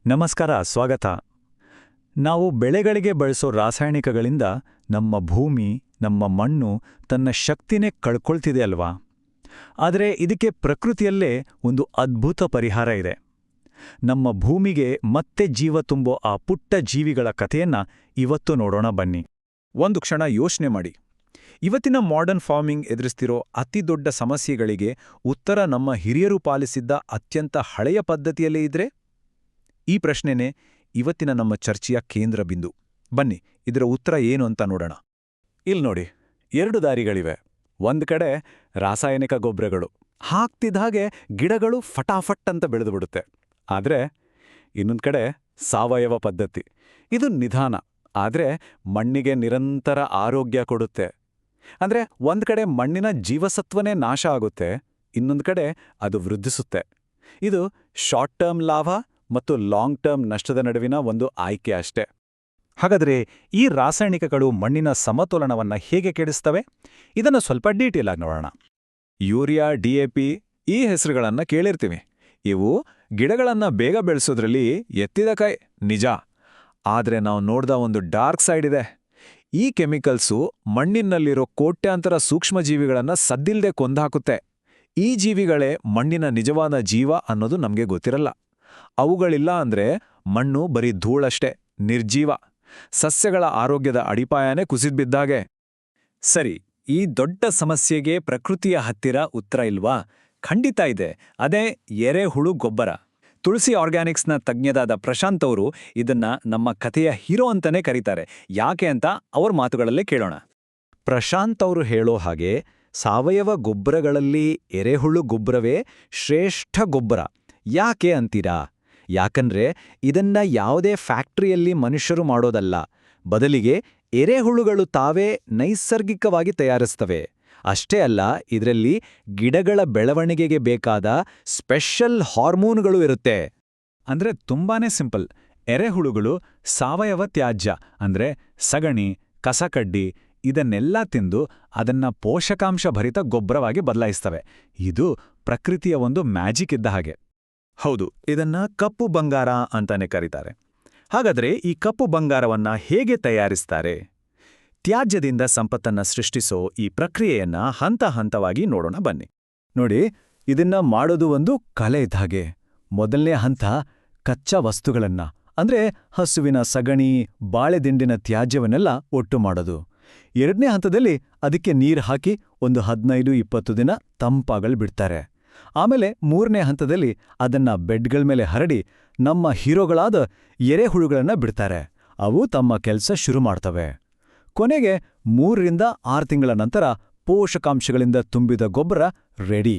ನಮಸ್ಕಾರ, ಸ್ವಾಗತ. ನಾವು ಬೆಳೆಗಳಿಗೆ ಬಳಸೋ ರಾಸಾಯನಿಕಗಳಿಂದ ನಮ್ಮ ಭೂಮಿ, ನಮ್ಮ ಮಣ್ಣು ತನ್ನ ಶಕ್ತಿನೇ ಕಳ್ಕೊಳ್ತಿದೆ ಅಲ್ವಾ? ಆದರೆ ಇದಕ್ಕೆ ಪ್ರಕೃತಿಯಲ್ಲೇ ಒಂದು ಅದ್ಭುತ ಪರಿಹಾರ ಇದೆ. ನಮ್ಮ ಭೂಮಿಗೆ ಮತ್ತೆ ಜೀವ ತುಂಬೋ ಆ ಪುಟ್ಟ ಜೀವಿಗಳ ಕಥೆಯನ್ನ ಇವತ್ತು ನೋಡೋಣ ಬನ್ನಿ. ಒಂದು ಕ್ಷಣ ಯೋಚನೆ ಮಾಡಿ. ಇವತ್ತಿನ ಮಾಡರ್ನ್ ಫಾರ್ಮಿಂಗ್ ಎದುರಿಸ್ತಿರೋ ಅತಿದೊಡ್ಡ ಸಮಸ್ಯೆಗಳಿಗೆ ಉತ್ತರ ನಮ್ಮ ಹಿರಿಯರು ಪಾಲಿಸಿದ್ದ ಅತ್ಯಂತ ಹಳೆಯ ಪದ್ಧತಿಯಲ್ಲೇ ಇದ್ರೆ? ಈ ಪ್ರಶ್ನೆನೇ ಇವತ್ತಿನ ನಮ್ಮ ಚರ್ಚೆಯ ಕೇಂದ್ರ ಬಿಂದು. ಬನ್ನಿ, ಇದರ ಉತ್ತರ ಏನು ಅಂತ ನೋಡೋಣ. ಇಲ್ಲಿ ನೋಡಿ, 2 ದಾರಿಗಳಿವೆ. ಒಂದ್ ಕಡೆ ರಾಸಾಯನಿಕ ಗೊಬ್ಬರಗಳು ಹಾಕ್ತಿದ್ದ ಹಾಗೆ ಗಿಡಗಳು ಫಟಾಫಟ್ ಅಂತ ಬೆಳೆದುಬಿಡುತ್ತೆ. ಆದ್ರೆ ಇನ್ನೊಂದ್ ಕಡೆ ಸಾವಯವ ಪದ್ಧತಿ. ಇದು ನಿಧಾನ, ಆದ್ರೆ ಮಣ್ಣಿಗೆ ನಿರಂತರ ಆರೋಗ್ಯ ಕೊಡುತ್ತೆ. ಅಂದ್ರೆ ಒಂದ್ ಕಡೆ ಮಣ್ಣಿನ ಜೀವಸತ್ವನೇ ನಾಶ ಆಗುತ್ತೆ, ಇನ್ನೊಂದ್ ಕಡೆ ಅದು ವೃದ್ಧಿಸುತ್ತೆ. ಇದು ಶಾರ್ಟ್ ಟರ್ಮ್ ಲಾಭ ಮತ್ತು ಲಾಂಗ್ ಟರ್ಮ್ ನಷ್ಟದ ನಡುವಿನ ಒಂದು ಆಯ್ಕೆ ಅಷ್ಟೇ. ಹಾಗಾದರೆ ಈ ರಾಸಾಯನಿಕಗಳು ಮಣ್ಣಿನ ಸಮತೋಲನವನ್ನ ಹೇಗೆ ಕೆಡಿಸ್ತವೆ? ಇದನ್ನು ಸ್ವಲ್ಪ ಡೀಟೇಲ್ ಆಗಿ ನೋಡೋಣ. ಯೂರಿಯಾ, DAP ಈ ಹೆಸರುಗಳನ್ನ ಕೇಳಿರ್ತೀವಿ. ಇವು ಗಿಡಗಳನ್ನ ಬೇಗ ಬೆಳೆಸೋದ್ರಲ್ಲಿ ಎತ್ತಿದ ಕೈ, ನಿಜ. ಆದ್ರೆ ನಾವು ನೋಡ್ದ ಒಂದು ಡಾರ್ಕ್ ಸೈಡ್ ಇದೆ. ಈ ಕೆಮಿಕಲ್ಸು ಮಣ್ಣಿನಲ್ಲಿರೋ ಕೋಟ್ಯಾಂತರ ಸೂಕ್ಷ್ಮಜೀವಿಗಳನ್ನ ಸದ್ದಿಲ್ದೆ ಕೊಂದಾಕುತ್ತೆ. ಈ ಜೀವಿಗಳೇ ಮಣ್ಣಿನ ನಿಜವಾದ ಜೀವ ಅನ್ನೋದು ನಮ್ಗೆ ಗೊತ್ತಿರಲ್ಲ. ಅವುಗಳಿಲ್ಲ ಅಂದ್ರೆ ಮಣ್ಣು ಬರೀ ಧೂಳಷ್ಟೇ, ನಿರ್ಜೀವ. ಸಸ್ಯಗಳ ಆರೋಗ್ಯದ ಅಡಿಪಾಯನೇ ಕುಸಿದ್ಬಿದ್ದಾಗೆ. ಸರಿ, ಈ ದೊಡ್ಡ ಸಮಸ್ಯೆಗೆ ಪ್ರಕೃತಿಯ ಹತ್ತಿರ ಉತ್ತರ ಇಲ್ವಾ? ಖಂಡಿತ ಇದೆ. ಅದೇ ಎರೆಹುಳು ಗೊಬ್ಬರ. ತುಳಸಿ ಆರ್ಗ್ಯಾನಿಕ್ಸ್ನ ತಜ್ಞರಾದ ಪ್ರಶಾಂತ್ ಅವರು ಇದನ್ನ ನಮ್ಮ ಕಥೆಯ ಹೀರೋ ಅಂತಾನೆ ಕರೀತಾರೆ. ಯಾಕೆ ಅಂತ ಅವ್ರ ಮಾತುಗಳಲ್ಲೇ ಕೇಳೋಣ. ಪ್ರಶಾಂತ್ ಅವರು ಹೇಳೋ ಹಾಗೆ ಸಾವಯವ ಗೊಬ್ಬರಗಳಲ್ಲಿ ಎರೆಹುಳು ಗೊಬ್ಬರವೇ ಶ್ರೇಷ್ಠ ಗೊಬ್ಬರ. ಯಾಕೆ ಅಂತೀರಾ? ಯಾಕಂದ್ರೆ ಇದನ್ನ ಯಾವುದೇ ಫ್ಯಾಕ್ಟರಿಯಲ್ಲಿ ಮನುಷ್ಯರು ಮಾಡೋದಲ್ಲ, ಬದಲಿಗೆ ಎರೆಹುಳುಗಳು ತಾವೇ ನೈಸರ್ಗಿಕವಾಗಿ ತಯಾರಿಸ್ತವೆ. ಅಷ್ಟೇ ಅಲ್ಲ, ಇದರಲ್ಲಿ ಗಿಡಗಳ ಬೆಳವಣಿಗೆಗೆ ಬೇಕಾದ ಸ್ಪೆಷಲ್ ಹಾರ್ಮೋನುಗಳು ಇರುತ್ತೆ. ಅಂದ್ರೆ ತುಂಬಾನೇ ಸಿಂಪಲ್. ಎರೆಹುಳುಗಳು ಸಾವಯವ ತ್ಯಾಜ್ಯ ಅಂದ್ರೆ ಸಗಣಿ, ಕಸಕಡ್ಡಿ ಇದನ್ನೆಲ್ಲ ತಿಂದು ಅದನ್ನ ಪೋಷಕಾಂಶ ಭರಿತ ಗೊಬ್ಬರವಾಗಿ ಬದಲಾಯಿಸ್ತವೆ. ಇದು ಪ್ರಕೃತಿಯ ಒಂದು ಮ್ಯಾಜಿಕ್ ಇದ್ದ ಹಾಗೆ. ಹೌದು, ಇದನ್ನ ಕಪ್ಪು ಬಂಗಾರ ಅಂತಾನೆ ಕರೀತಾರೆ. ಹಾಗಾದ್ರೆ ಈ ಕಪ್ಪು ಬಂಗಾರವನ್ನ ಹೇಗೆ ತಯಾರಿಸ್ತಾರೆ? ತ್ಯಾಜ್ಯದಿಂದ ಸಂಪತ್ತನ್ನ ಸೃಷ್ಟಿಸೋ ಈ ಪ್ರಕ್ರಿಯೆಯನ್ನ ಹಂತ ಹಂತವಾಗಿ ನೋಡೋಣ ಬನ್ನಿ. ನೋಡಿ, ಇದನ್ನ ಮಾಡೋದು ಒಂದು ಕಲೆ ಇದ್ದ ಹಾಗೆ. ಮೊದಲನೇ ಹಂತ ಕಚ್ಚಾ ವಸ್ತುಗಳನ್ನ, ಅಂದ್ರೆ ಹಸುವಿನ ಸಗಣಿ, ಬಾಳೆದಿಂಡಿನ ತ್ಯಾಜ್ಯವನ್ನೆಲ್ಲ ಒಟ್ಟು ಮಾಡೋದು. ಎರಡನೇ ಹಂತದಲ್ಲಿ ಅದಕ್ಕೆ ನೀರು ಹಾಕಿ ಒಂದು 15-20 ದಿನ ತಂಪಾಗಲು ಬಿಡ್ತಾರೆ. ಆಮೇಲೆ ಮೂರನೇ ಹಂತದಲ್ಲಿ ಅದನ್ನ ಬೆಡ್ಗಳ ಮೇಲೆ ಹರಡಿ ನಮ್ಮ ಹೀರೋಗಳಾದ ಎರೆಹುಳುಗಳನ್ನ ಬಿಡ್ತಾರೆ. ಅವು ತಮ್ಮ ಕೆಲಸ ಶುರು ಮಾಡ್ತವೆ. ಕೊನೆಗೆ 3-6 ತಿಂಗಳ ನಂತರ ಪೋಷಕಾಂಶಗಳಿಂದ ತುಂಬಿದ ಗೊಬ್ಬರ ರೆಡಿ.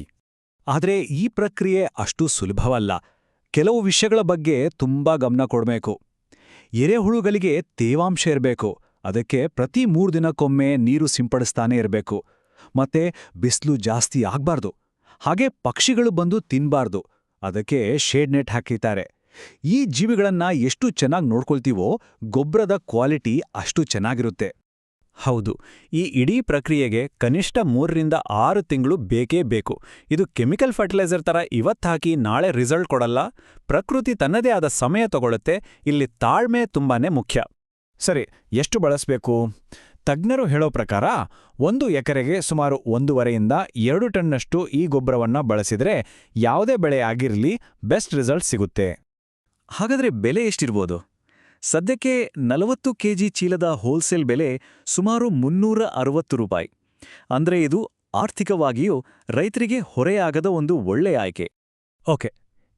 ಆದರೆ ಈ ಪ್ರಕ್ರಿಯೆ ಅಷ್ಟು ಸುಲಭವಲ್ಲ. ಕೆಲವು ವಿಷಯಗಳ ಬಗ್ಗೆ ತುಂಬಾ ಗಮನ ಕೊಡಬೇಕು. ಎರೆಹುಳುಗಳಿಗೆ ತೇವಾಂಶ ಇರಬೇಕು. ಅದಕ್ಕೆ ಪ್ರತಿ 3 ದಿನಕ್ಕೊಮ್ಮೆ ನೀರು ಸಿಂಪಡಿಸ್ತಾನೆ ಇರಬೇಕು. ಮತ್ತೆ ಬಿಸಿಲು ಜಾಸ್ತಿ ಆಗ್ಬಾರ್ದು. ಹಾಗೆ ಪಕ್ಷಿಗಳು ಬಂದು ತಿನ್ಬಾರ್ದು. ಅದಕ್ಕೆ ಶೇಡ್ ನೆಟ್ ಹಾಕಿದ್ದಾರೆ. ಈ ಜೀವಿಗಳನ್ನ ಎಷ್ಟು ಚೆನ್ನಾಗಿ ನೋಡ್ಕೊಳ್ತೀವೋ ಗೊಬ್ಬರದ ಕ್ವಾಲಿಟಿ ಅಷ್ಟು ಚೆನ್ನಾಗಿರುತ್ತೆ. ಹೌದು, ಈ ಇಡೀ ಪ್ರಕ್ರಿಯೆಗೆ ಕನಿಷ್ಠ 3-6 ತಿಂಗಳು ಬೇಕೇ ಬೇಕು. ಇದು ಕೆಮಿಕಲ್ ಫರ್ಟಿಲೈಸರ್ ಥರ ಇವತ್ತು ಹಾಕಿ ನಾಳೆ ರಿಸಲ್ಟ್ ಕೊಡಲ್ಲ. ಪ್ರಕೃತಿ ತನ್ನದೇ ಆದ ಸಮಯ ತಗೊಳುತ್ತೆ. ಇಲ್ಲಿ ತಾಳ್ಮೆ ತುಂಬಾನೇ ಮುಖ್ಯ. ಸರಿ, ಎಷ್ಟು ಬಳಸಬೇಕು? ತಜ್ಞರು ಹೇಳೋ ಪ್ರಕಾರ 1 ಎಕರೆಗೆ ಸುಮಾರು 1.5-2 ಟನ್ನಷ್ಟು ಈ ಗೊಬ್ಬರವನ್ನ ಬಳಸಿದ್ರೆ ಯಾವುದೇ ಬೆಳೆ ಆಗಿರಲಿ ಬೆಸ್ಟ್ ರಿಸಲ್ಟ್ ಸಿಗುತ್ತೆ. ಹಾಗಾದ್ರೆ ಬೆಲೆ ಎಷ್ಟಿರ್ಬೋದು? ಸದ್ಯಕ್ಕೆ 40 ಕೆಜಿ ಚೀಲದ ಹೋಲ್ಸೇಲ್ ಬೆಲೆ ಸುಮಾರು ₹360. ಅಂದ್ರೆ ಇದು ಆರ್ಥಿಕವಾಗಿಯೂ ರೈತರಿಗೆ ಹೊರೆಯಾಗದ ಒಂದು ಒಳ್ಳೆ ಆಯ್ಕೆ. ಓಕೆ,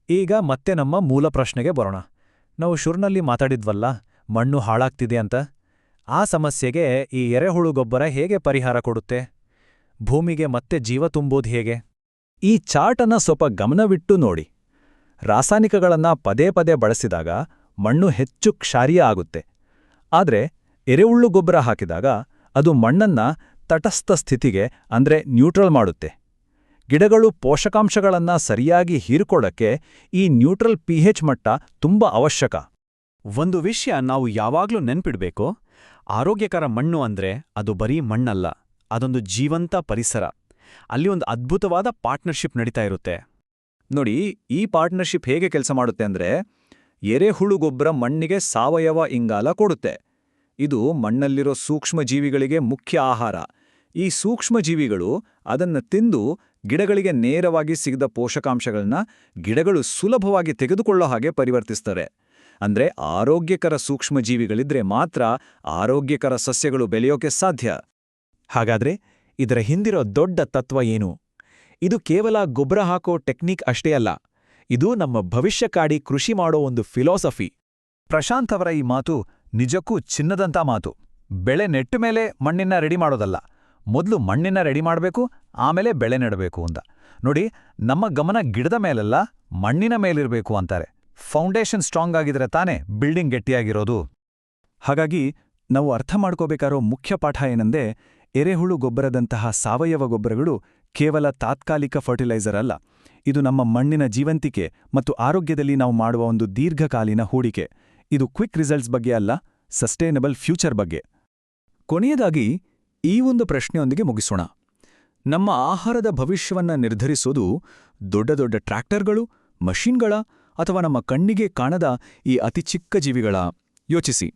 ಈಗ ಮತ್ತೆ ನಮ್ಮ ಮೂಲ ಪ್ರಶ್ನೆಗೆ ಬರೋಣ. ನಾವು ಶುರುನಲ್ಲಿ ಮಾತಾಡಿದ್ವಲ್ಲ, ಮಣ್ಣು ಹಾಳಾಗ್ತಿದೆ ಅಂತ. ಆ ಸಮಸ್ಯೆಗೆ ಈ ಎರೆಹುಳು ಗೊಬ್ಬರ ಹೇಗೆ ಪರಿಹಾರ ಕೊಡುತ್ತೆ? ಭೂಮಿಗೆ ಮತ್ತೆ ಜೀವ ತುಂಬೋದು ಹೇಗೆ? ಈ ಚಾರ್ಟನ್ನ ಸ್ವಲ್ಪ ಗಮನವಿಟ್ಟು ನೋಡಿ. ರಾಸಾಯನಿಕಗಳನ್ನ ಪದೇ ಪದೇ ಬಳಸಿದಾಗ ಮಣ್ಣು ಹೆಚ್ಚು ಕ್ಷಾರೀಯ ಆಗುತ್ತೆ. ಆದ್ರೆ ಎರೆಹುಳು ಗೊಬ್ಬರ ಹಾಕಿದಾಗ ಅದು ಮಣ್ಣನ್ನ ತಟಸ್ಥ ಸ್ಥಿತಿಗೆ ಅಂದ್ರೆ ನ್ಯೂಟ್ರಲ್ ಮಾಡುತ್ತೆ. ಗಿಡಗಳು ಪೋಷಕಾಂಶಗಳನ್ನ ಸರಿಯಾಗಿ ಹೀರಿಕೊಳ್ಳಕ್ಕೆ ಈ ನ್ಯೂಟ್ರಲ್ pH ಮಟ್ಟ ತುಂಬಾ ಅವಶ್ಯಕ. ಒಂದು ವಿಷಯ ನಾವು ಯಾವಾಗ್ಲೂ ನೆನ್ಪಿಡ್ಬೇಕು. ಆರೋಗ್ಯಕರ ಮಣ್ಣು ಅಂದ್ರೆ ಅದು ಬರೀ ಮಣ್ಣಲ್ಲ, ಅದೊಂದು ಜೀವಂತ ಪರಿಸರ. ಅಲ್ಲಿ ಒಂದು ಅದ್ಭುತವಾದ ಪಾರ್ಟ್ನರ್ಶಿಪ್ ನಡೀತಾ ಇರುತ್ತೆ. ನೋಡಿ, ಈ ಪಾರ್ಟ್ನರ್ಶಿಪ್ ಹೇಗೆ ಕೆಲಸ ಮಾಡುತ್ತೆ ಅಂದ್ರೆ, ಎರೆಹುಳು ಗೊಬ್ಬರ ಮಣ್ಣಿಗೆ ಸಾವಯವ ಇಂಗಾಲ ಕೊಡುತ್ತೆ. ಇದು ಮಣ್ಣಲ್ಲಿರೋ ಸೂಕ್ಷ್ಮಜೀವಿಗಳಿಗೆ ಮುಖ್ಯ ಆಹಾರ. ಈ ಸೂಕ್ಷ್ಮಜೀವಿಗಳು ಅದನ್ನು ತಿಂದು ಗಿಡಗಳಿಗೆ ನೇರವಾಗಿ ಸಿಗದ ಪೋಷಕಾಂಶಗಳನ್ನ ಗಿಡಗಳು ಸುಲಭವಾಗಿ ತೆಗೆದುಕೊಳ್ಳೋ ಹಾಗೆ ಪರಿವರ್ತಿಸ್ತಾರೆ. ಅಂದ್ರೆ ಆರೋಗ್ಯಕರ ಸೂಕ್ಷ್ಮಜೀವಿಗಳಿದ್ರೆ ಮಾತ್ರ ಆರೋಗ್ಯಕರ ಸಸ್ಯಗಳು ಬೆಳೆಯೋಕೆ ಸಾಧ್ಯ. ಹಾಗಾದ್ರೆ ಇದರ ಹಿಂದಿರೋ ದೊಡ್ಡ ತತ್ವ ಏನು? ಇದು ಕೇವಲ ಗೊಬ್ಬರ ಹಾಕೋ ಟೆಕ್ನಿಕ್ ಅಷ್ಟೇ ಅಲ್ಲ, ಇದು ನಮ್ಮ ಭವಿಷ್ಯಕ್ಕಾಗಿ ಕೃಷಿ ಮಾಡೋ ಒಂದು ಫಿಲಾಸಫಿ. ಪ್ರಶಾಂತ್ ಅವರ ಈ ಮಾತು ನಿಜಕ್ಕೂ ಚಿನ್ನದಂಥ ಮಾತು. ಬೆಳೆ ನೆಟ್ಟ ಮೇಲೆ ಮಣ್ಣಿನ ರೆಡಿ ಮಾಡೋದಲ್ಲ, ಮೊದಲು ಮಣ್ಣಿನ ರೆಡಿ ಮಾಡಬೇಕು, ಆಮೇಲೆ ಬೆಳೆ ನೆಡಬೇಕು ಅಂತ. ನೋಡಿ, ನಮ್ಮ ಗಮನ ಗಿಡದ ಮೇಲಲ್ಲ, ಮಣ್ಣಿನ ಮೇಲಿರಬೇಕು ಅಂತಾರೆ. ಫೌಂಡೇಶನ್ ಸ್ಟ್ರಾಂಗ್ ಆಗಿದ್ರೆ ತಾನೇ ಬಿಲ್ಡಿಂಗ್ ಗಟ್ಟಿಯಾಗಿರೋದು. ಹಾಗಾಗಿ ನಾವು ಅರ್ಥ ಮಾಡ್ಕೋಬೇಕಾರೋ ಮುಖ್ಯ ಪಾಠ ಏನಂದ್ರೆ, ಎರೆಹುಳು ಗೊಬ್ಬರದಂತಹ ಸಾವಯವ ಗೊಬ್ಬರಗಳು ಕೇವಲ ತಾತ್ಕಾಲಿಕ ಫರ್ಟಿಲೈಸರ್ ಅಲ್ಲ, ಇದು ನಮ್ಮ ಮಣ್ಣಿನ ಜೀವಂತಿಕೆ ಮತ್ತು ಆರೋಗ್ಯದಲ್ಲಿ ನಾವು ಮಾಡುವ ಒಂದು ದೀರ್ಘಕಾಲೀನ ಹೂಡಿಕೆ. ಇದು ಕ್ವಿಕ್ ರಿಸಲ್ಟ್ಸ್ ಬಗ್ಗೆ ಅಲ್ಲ, ಸಸ್ಟೈನಬಲ್ ಫ್ಯೂಚರ್ ಬಗ್ಗೆ. ಕೊನೆಯದಾಗಿ ಈ ಒಂದು ಪ್ರಶ್ನೆಯೊಂದಿಗೆ ಮುಗಿಸೋಣ. ನಮ್ಮ ಆಹಾರದ ಭವಿಷ್ಯವನ್ನ ನಿರ್ಧರಿಸೋದು ದೊಡ್ಡ ದೊಡ್ಡ ಟ್ರ್ಯಾಕ್ಟರ್ಗಳು, ಮಷಿನ್ಗಳ ಅಥವಾ ನಮ್ಮ ಕಣ್ಣಿಗೆ ಕಾಣದ ಈ ಅತಿ ಚಿಕ್ಕ ಜೀವಿಗಳ? ಯೋಚಿಸಿ.